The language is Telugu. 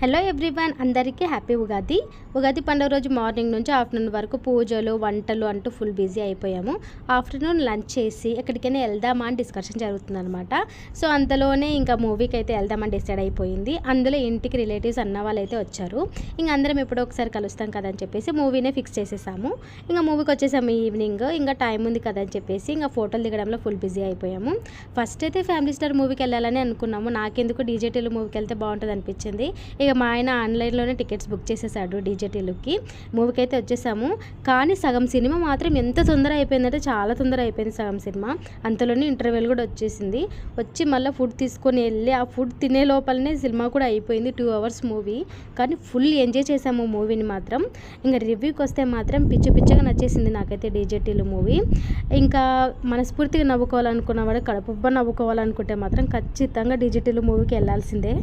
హలో ఎవ్రీవన్, అందరికీ హ్యాపీ ఉగాది. ఉగాది పండుగ రోజు మార్నింగ్ నుంచి ఆఫ్టర్నూన్ వరకు పూజలు వంటలు అంటూ ఫుల్ బిజీ అయిపోయాము. ఆఫ్టర్నూన్ లంచ్ చేసి ఎక్కడికైనా వెళ్దామా అని డిస్కషన్ జరుగుతుందనమాట. సో అంతలోనే ఇంకా మూవీకి అయితే వెళ్దామని డిసైడ్ అయిపోయింది. అందులో ఇంటికి రిలేటివ్స్ అన్న వాళ్ళు అయితే వచ్చారు. ఇంక అందరం ఎప్పుడో ఒకసారి కలుస్తాం కదా అని చెప్పేసి మూవీనే ఫిక్స్ చేసేసాము. ఇంకా మూవీకి వచ్చేసాము ఈవినింగ్. ఇంకా టైం ఉంది కదా అని చెప్పేసి ఇంకా ఫోటోలు దిగడంలో ఫుల్ బిజీ అయిపోయాము. ఫస్ట్ అయితే ఫ్యామిలీ స్టార్ మూవీకి వెళ్ళాలని అనుకున్నాము. నాకెందుకు డీజేటీలు మూవీకి వెళ్తే బాగుంటుంది అనిపించింది. ఇక మా ఆయన ఆన్లైన్లోనే టికెట్స్ బుక్ చేసేసాడు డీజేటీలుకి. మూవీకి అయితే వచ్చేసాము. కానీ సగం సినిమా మాత్రం ఎంత తొందర అయిపోయిందంటే చాలా తొందర అయిపోయింది సగం సినిమా. అంతలోనే ఇంటర్వెల్ కూడా వచ్చేసింది. వచ్చి మళ్ళీ ఫుడ్ తీసుకొని వెళ్ళి ఆ ఫుడ్ తినే లోపలనే సినిమా కూడా అయిపోయింది. 2 hours మూవీ. కానీ ఫుల్ ఎంజాయ్ చేసాము మూవీని మాత్రం. ఇంకా రివ్యూకి వస్తే మాత్రం పిచ్చగా నచ్చేసింది నాకైతే డీజేటీలు మూవీ. ఇంకా మనస్ఫూర్తిగా నవ్వుకోవాలనుకున్నవాడు కడుపుబ్బ నవ్వుకోవాలనుకుంటే మాత్రం ఖచ్చితంగా డీజేటీలు మూవీకి వెళ్ళాల్సిందే.